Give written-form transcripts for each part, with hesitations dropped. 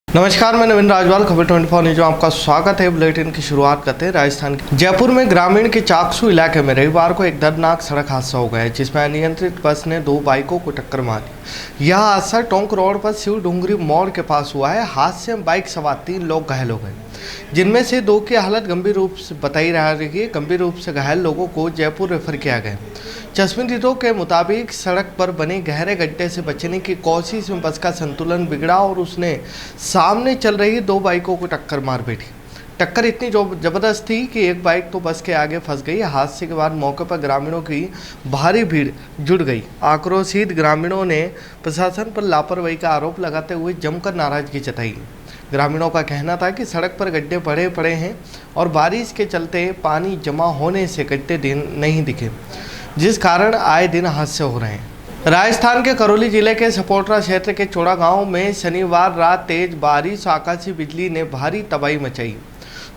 नमस्कार, मैं नवीन राजवाल, खबर 24 न्यूज में आपका स्वागत है। बुलेटिन की शुरुआत करते हैं राजस्थान के जयपुर में ग्रामीण के चाकसू इलाके में रविवार को एक दर्दनाक सड़क हादसा हो गया, जिसमें अनियंत्रित बस ने दो बाइकों को टक्कर मारी। यह हादसा टोंक रोड पर शिव डूंगरी मोड़ के पास हुआ है। हादसे में बाइक सवार 3 लोग घायल हो गए, जिनमें से 2 की हालत गंभीर रूप से बताई जा रही है। गंभीर रूप से घायल लोगों को जयपुर रेफर किया गया। चश्मदीदों के मुताबिक सड़क पर बने गहरे गड्ढे से बचने की कोशिश में बस का संतुलन बिगड़ा और उसने सामने चल रही 2 बाइकों को टक्कर मार बैठी। टक्कर इतनी जबरदस्त थी कि एक बाइक तो बस के आगे फंस गई। हादसे के बाद मौके पर ग्रामीणों की भारी भीड़ जुट गई। आक्रोशित ग्रामीणों ने प्रशासन पर लापरवाही का आरोप लगाते हुए जमकर नाराजगी जताई। ग्रामीणों का कहना था कि सड़क पर गड्ढे पड़े पड़े हैं और बारिश के चलते पानी जमा होने से गड्ढे नहीं दिखे, जिस कारण आए दिन हादसे हो रहे हैं। राजस्थान के करौली जिले के सपोटरा क्षेत्र के चोड़ा गांव में शनिवार रात तेज बारिश आकाशीय बिजली ने भारी तबाही मचाई।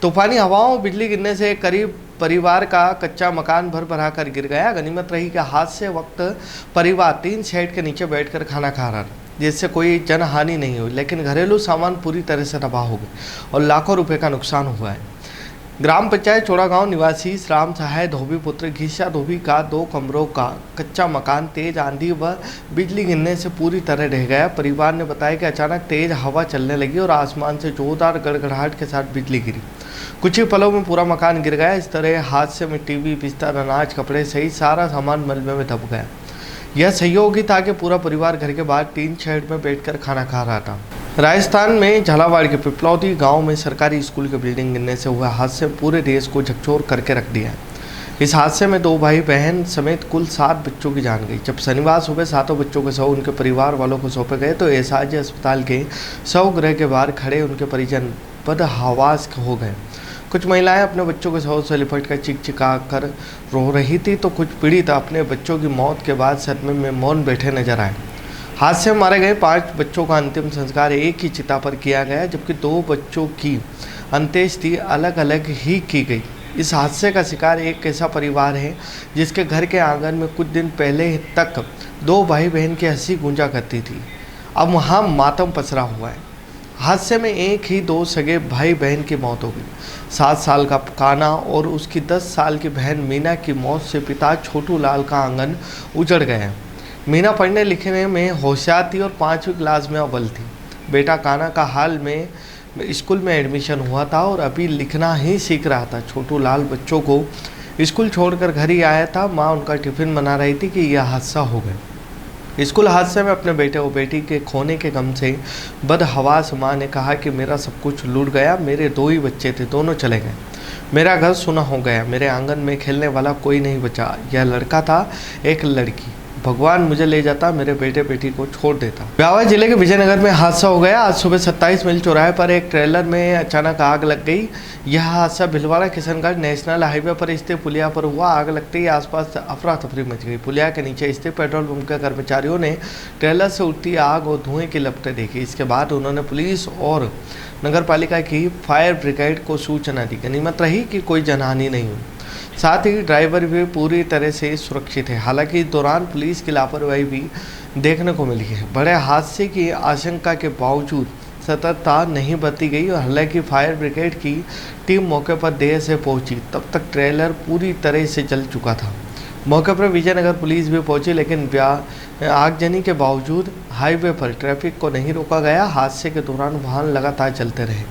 तूफानी हवाओं और बिजली गिरने से करीब परिवार का कच्चा मकान भर कर गिर गया। गनीमत रही कि हादसे वक्त परिवार 3 शेड के नीचे बैठकर खाना खा रहा, जिससे कोई जनहानि नहीं हुई, लेकिन घरेलू सामान पूरी तरह से तबाह हो गए और लाखों रुपए का नुकसान हुआ है। ग्राम पंचायत चोड़ा गांव निवासी राम सहाय धोबी पुत्र घीसा धोबी का 2 कमरों का कच्चा मकान तेज आंधी व बिजली गिरने से पूरी तरह रह गया। परिवार ने बताया कि अचानक तेज हवा चलने लगी और आसमान से जोरदार गड़गड़ाहट के साथ बिजली गिरी। कुछ ही पलों में पूरा मकान गिर गया। इस तरह हादसे में टीवी, बिस्तर, अनाज, कपड़े सहित सारा सामान मलबे में दब गया। यह सहयोगी था कि पूरा परिवार घर के बाहर 3 शेड में बैठकर खाना खा रहा था। राजस्थान में झालावाड़ के पिपलौदी गांव में सरकारी स्कूल की बिल्डिंग गिरने से हुआ हादसे पूरे देश को झकझोर करके रख दिया है। इस हादसे में 2 भाई बहन समेत कुल 7 बच्चों की जान गई। जब शनिवार सुबह 7 बच्चों के शव उनके परिवार वालों को सौंपे गए तो एसआरजे अस्पताल के शवगृह के बाहर खड़े उनके परिजन बदहवास हो गए। कुछ महिलाएं अपने बच्चों के शव से लिपट कर चिका कर रो रही थी, तो कुछ पीड़ित अपने बच्चों की मौत के बाद सदमे में मौन बैठे नजर आए। हादसे में मारे गए 5 बच्चों का अंतिम संस्कार एक ही चिता पर किया गया, जबकि 2 बच्चों की अंत्येष्टि अलग अलग ही की गई। इस हादसे का शिकार एक ऐसा परिवार है जिसके घर के आंगन में कुछ दिन पहले तक 2 भाई बहन की हंसी गूंजा करती थी। अब वहाँ मातम पसरा हुआ है। हादसे में एक ही 2 सगे भाई बहन की मौत हो गई। 7 साल का काना और उसकी 10 साल की बहन मीना की मौत से पिता छोटू लाल का आंगन उजड़ गया। मीना पढ़ने लिखने में होशियार थी और 5वीं क्लास में अव्वल थी। बेटा काना का हाल में स्कूल में एडमिशन हुआ था और अभी लिखना ही सीख रहा था। छोटू लाल बच्चों को स्कूल छोड़कर घर ही आया था। माँ उनका टिफिन बना रही थी कि यह हादसा हो गया। स्कूल हादसे में अपने बेटे और बेटी के खोने के गम से बदहवास माँ ने कहा कि मेरा सब कुछ लूट गया। मेरे 2 ही बच्चे थे, दोनों चले गए। मेरा घर सुना हो गया। मेरे आंगन में खेलने वाला कोई नहीं बचा। यह लड़का था, एक लड़की। भगवान मुझे ले जाता, मेरे बेटे बेटी को छोड़ देता। ब्यावर जिले के विजयनगर में हादसा हो गया। आज सुबह 27 मील चौराहे पर एक ट्रेलर में अचानक आग लग गई। यह हादसा भिलवाड़ा किशनगढ़ नेशनल हाईवे पर स्थित पुलिया पर हुआ। आग लगते ही आसपास अफरा तफरी मच गई। पुलिया के नीचे स्थित पेट्रोल पंप के कर्मचारियों ने ट्रेलर से उठती आग और धुएं की लपटें देखी। इसके बाद उन्होंने पुलिस और नगर पालिका की फायर ब्रिगेड को सूचना दी। गनीमत रही कि कोई जनहानि नहीं हुई, साथ ही ड्राइवर भी पूरी तरह से सुरक्षित है। हालांकि इस दौरान पुलिस की लापरवाही भी देखने को मिली है। बड़े हादसे की आशंका के बावजूद सतर्कता नहीं बरती गई और हालांकि फायर ब्रिगेड की टीम मौके पर देर से पहुंची, तब तक ट्रेलर पूरी तरह से जल चुका था। मौके पर विजयनगर पुलिस भी पहुंची, लेकिन आगजनी के बावजूद हाईवे पर ट्रैफिक को नहीं रोका गया। हादसे के दौरान वाहन लगातार चलते रहे,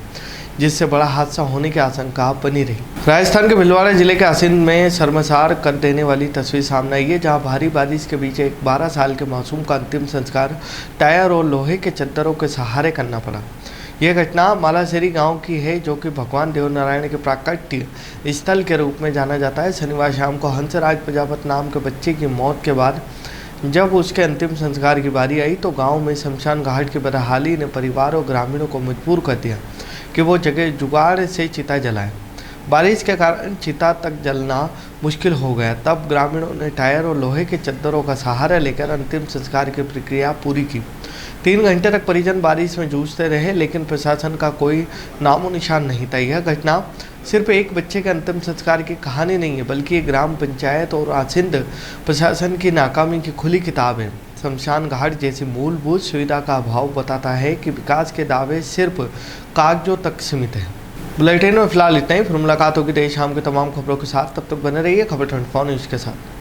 जिससे बड़ा हादसा होने की आशंका बनी रही। राजस्थान के भिलवाड़ा जिले के असिंध में शर्मसार कर देने वाली तस्वीर सामने आई है, जहां भारी बारिश के बीच एक 12 साल के मासूम का अंतिम संस्कार टायर और लोहे के चद्दरों के सहारे करना पड़ा। यह घटना मालासेरी गांव की है, जो कि भगवान देवनारायण के प्राकट्य स्थल के रूप में जाना जाता है। शनिवार शाम को हंसराज प्रजापत नाम के बच्चे की मौत के बाद जब उसके अंतिम संस्कार की बारी आई तो गांव में शमशान घाट की बदहाली ने परिवार और ग्रामीणों को मजबूर कर दिया कि वो जगह जुगाड़ से चिता जलाएं। बारिश के कारण चिता तक जलना मुश्किल हो गया। तब ग्रामीणों ने टायर और लोहे के चद्दरों का सहारा लेकर अंतिम संस्कार की प्रक्रिया पूरी की। 3 घंटे तक परिजन बारिश में जूझते रहे, लेकिन प्रशासन का कोई नामो निशान नहीं था। यह घटना सिर्फ एक बच्चे के अंतिम संस्कार की कहानी नहीं है, बल्कि ये ग्राम पंचायत और आसिंद प्रशासन की नाकामी की खुली किताब है। शमशान घाट जैसी मूलभूत सुविधा का अभाव बताता है कि विकास के दावे सिर्फ कागजों तक सीमित हैं। बुलेटिन में फिलहाल इतना ही। फिर मुलाकात होगी देर शाम की तमाम खबरों के साथ। तब तक बने रहिए खबर 24 न्यूज़ के साथ।